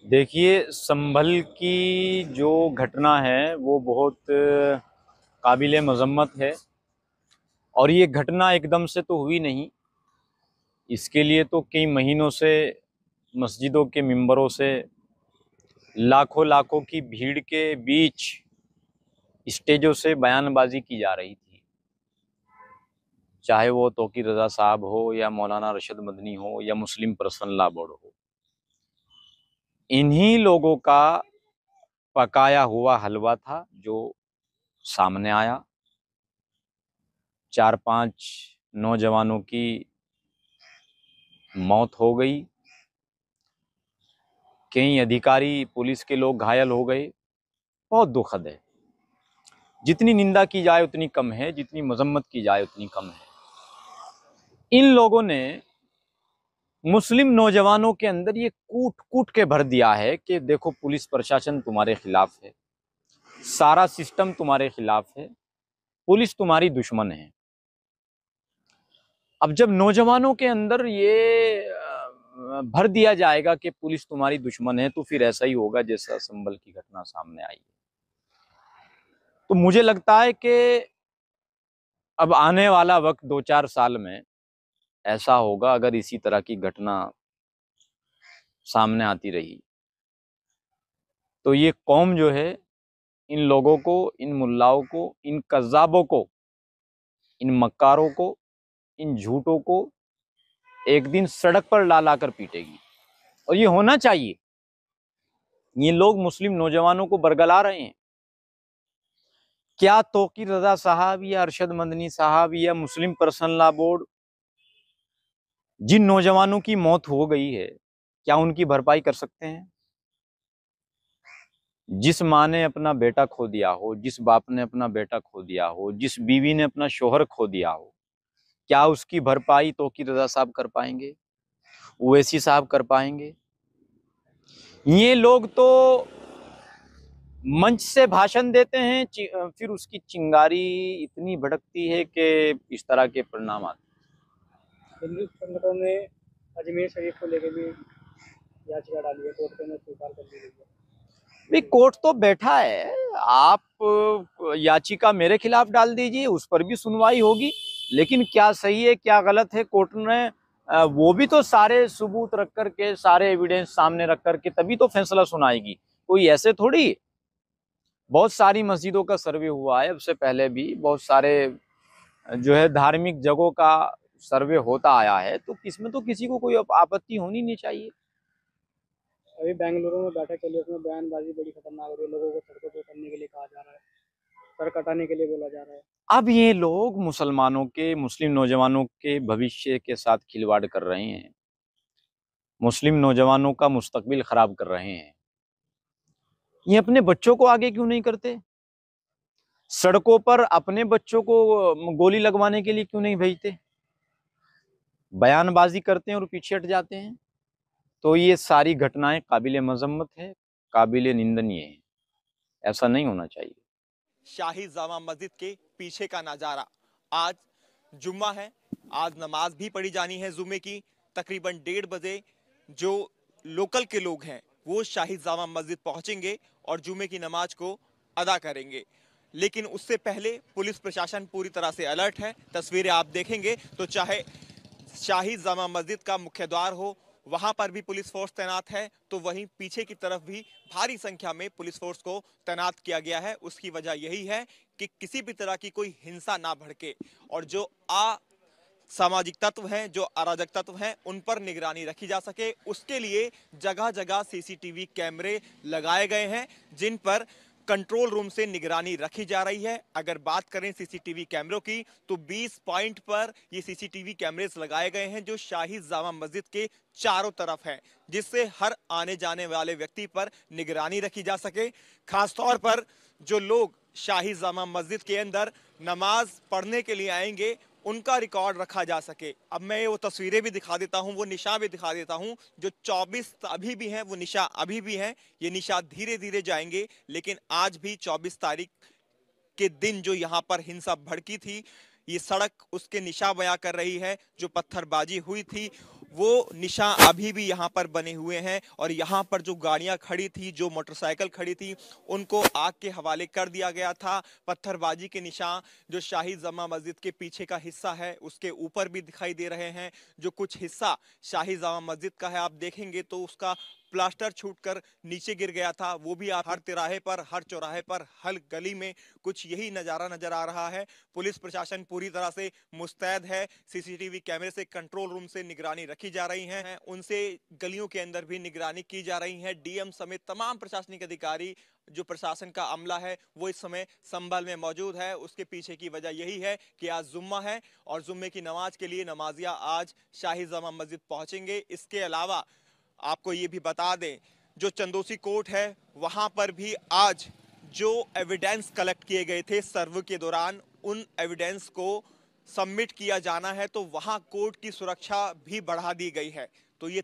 देखिए, संभल की जो घटना है वो बहुत काबिले मजम्मत है। और ये घटना एकदम से तो हुई नहीं। इसके लिए तो कई महीनों से मस्जिदों के मिंबरों से लाखों लाखों की भीड़ के बीच स्टेजों से बयानबाजी की जा रही थी। चाहे वो तौकीर रजा साहब हो या मौलाना रशद मदनी हो या मुस्लिम पर्सनल लॉ बोर्ड हो, इन्हीं लोगों का पकाया हुआ हलवा था जो सामने आया। 4-5 नौजवानों की मौत हो गई, कई अधिकारी पुलिस के लोग घायल हो गए। बहुत दुखद है। जितनी निंदा की जाए उतनी कम है, जितनी मजम्मत की जाए उतनी कम है। इन लोगों ने मुस्लिम नौजवानों के अंदर ये कूट कूट के भर दिया है कि देखो, पुलिस प्रशासन तुम्हारे खिलाफ है, सारा सिस्टम तुम्हारे खिलाफ है, पुलिस तुम्हारी दुश्मन है। अब जब नौजवानों के अंदर ये भर दिया जाएगा कि पुलिस तुम्हारी दुश्मन है, तो फिर ऐसा ही होगा जैसा संभल की घटना सामने आई है। तो मुझे लगता है कि अब आने वाला वक्त 2-4 साल में ऐसा होगा, अगर इसी तरह की घटना सामने आती रही तो ये कौम जो है, इन लोगों को, इन मुल्लाओं को, इन कज़्ज़ाबों को, इन मक्कारों को, इन झूठों को एक दिन सड़क पर ला ला कर पीटेगी। और ये होना चाहिए। ये लोग मुस्लिम नौजवानों को बरगला रहे हैं। क्या तौकीर रजा साहब या अरशद मदनी साहब या मुस्लिम पर्सनल लॉ बोर्ड, जिन नौजवानों की मौत हो गई है, क्या उनकी भरपाई कर सकते हैं? जिस माँ ने अपना बेटा खो दिया हो, जिस बाप ने अपना बेटा खो दिया हो, जिस बीवी ने अपना शोहर खो दिया हो, क्या उसकी भरपाई तौकीर रजा साहब कर पाएंगे? ओवैसी साहब कर पाएंगे? ये लोग तो मंच से भाषण देते हैं, फिर उसकी चिंगारी इतनी भड़कती है कि इस तरह के परिणाम आते हैं। हिंदू संगठनों ने अजमेर शरीफ को लेकर भी याचिका डाली है, कोर्ट में स्वीकार कर ली गई है। हैं। कोर्ट तो बैठा है, आप याचिका मेरे खिलाफ डाल दीजिए, उस पर भी सुनवाई होगी। लेकिन क्या सही है क्या गलत है, कोर्ट ने वो भी तो सारे सबूत रख करके, सारे एविडेंस सामने रख करके तभी तो फैसला सुनाएगी। कोई ऐसे थोड़ी। बहुत सारी मस्जिदों का सर्वे हुआ है, उससे पहले भी बहुत सारे जो है धार्मिक जगहों का सर्वे होता आया है, तो इसमें तो किसी को कोई आपत्ति होनी नहीं चाहिए। अभी बेंगलुरु में बैठक चली, उसमें बयानबाजी बड़ी खतरनाक हो रही है। लोगों को सड़कों पर करने के लिए कहा जा रहा है, सड़क हटाने के लिए बोला जा रहा है। अब ये लोग मुसलमानों के, मुस्लिम नौजवानों के भविष्य के साथ खिलवाड़ कर रहे हैं, मुस्लिम नौजवानों का मुस्तकबिल खराब कर रहे हैं। ये अपने बच्चों को आगे क्यों नहीं करते? सड़कों पर अपने बच्चों को गोली लगवाने के लिए क्यों नहीं भेजते? बयानबाजी करते हैं और पीछे हट जाते हैं। तो ये सारी घटनाएं काबिले मजम्मत है, काबिले निंदनीय है। ऐसा नहीं होना चाहिए। शाही जामा मस्जिद के पीछे का नजारा। आज जुम्मा है, आज नमाज भी पढ़ी जानी है जुम्मे की। तकरीबन 1:30 बजे जो लोकल के लोग हैं वो शाही जामा मस्जिद पहुंचेंगे और जुम्मे की नमाज को अदा करेंगे। लेकिन उससे पहले पुलिस प्रशासन पूरी तरह से अलर्ट है। तस्वीरें आप देखेंगे तो चाहे शाही जामा मस्जिद का मुख्य द्वार हो, वहां पर भी पुलिस फोर्स तैनात है, तो वहीं पीछे की तरफ भी भारी संख्या में पुलिस फोर्स को तैनात किया गया है। उसकी वजह यही है कि किसी भी तरह की कोई हिंसा ना भड़के और जो सामाजिक तत्व हैं, जो अराजक तत्व हैं, उन पर निगरानी रखी जा सके। उसके लिए जगह जगह सीसीटीवी कैमरे लगाए गए हैं, जिन पर कंट्रोल रूम से निगरानी रखी जा रही है। अगर बात करें सीसीटीवी कैमरों की तो 20 पॉइंट पर ये सीसीटीवी कैमरेस लगाए गए हैं जो शाही जामा मस्जिद के चारों तरफ हैं, जिससे हर आने जाने वाले व्यक्ति पर निगरानी रखी जा सके। खासतौर पर जो लोग शाही जामा मस्जिद के अंदर नमाज पढ़ने के लिए आएंगे उनका रिकॉर्ड रखा जा सके। अब मैं वो तस्वीरें भी दिखा देता हूं, वो निशान भी दिखा देता हूं। जो 24 अभी भी हैं वो निशा अभी भी हैं। ये निशा धीरे धीरे जाएंगे, लेकिन आज भी 24 तारीख के दिन जो यहाँ पर हिंसा भड़की थी, ये सड़क उसके निशा बयां कर रही है। जो पत्थरबाजी हुई थी वो निशान अभी भी यहाँ पर बने हुए हैं और यहाँ पर जो गाड़ियां खड़ी थी, जो मोटरसाइकिल खड़ी थी, उनको आग के हवाले कर दिया गया था। पत्थरबाजी के निशान जो शाही जमा मस्जिद के पीछे का हिस्सा है उसके ऊपर भी दिखाई दे रहे हैं। जो कुछ हिस्सा शाही जमा मस्जिद का है, आप देखेंगे तो उसका प्लास्टर छूटकर नीचे गिर गया था। वो भी आप हर तिराहे पर, हर चौराहे पर, हर गली में कुछ यही नजारा नजर आ रहा है। पुलिस प्रशासन पूरी तरह से मुस्तैद है। सीसीटीवी कैमरे से, कंट्रोल रूम से निगरानी रखी जा रही है, उनसे गलियों के अंदर भी निगरानी की जा रही है। डीएम समेत तमाम प्रशासनिक अधिकारी, जो प्रशासन का अमला है, वो इस समय संभल में मौजूद है। उसके पीछे की वजह यही है कि आज जुम्मा है और जुम्मे की नमाज के लिए नमाजिया आज शाही जमा मस्जिद पहुंचेंगे। इसके अलावा आपको ये भी बता दें, जो चंदोसी कोर्ट है वहां पर भी आज जो एविडेंस कलेक्ट किए गए थे सर्वे के दौरान, उन एविडेंस को सबमिट किया जाना है, तो वहां कोर्ट की सुरक्षा भी बढ़ा दी गई है। तो ये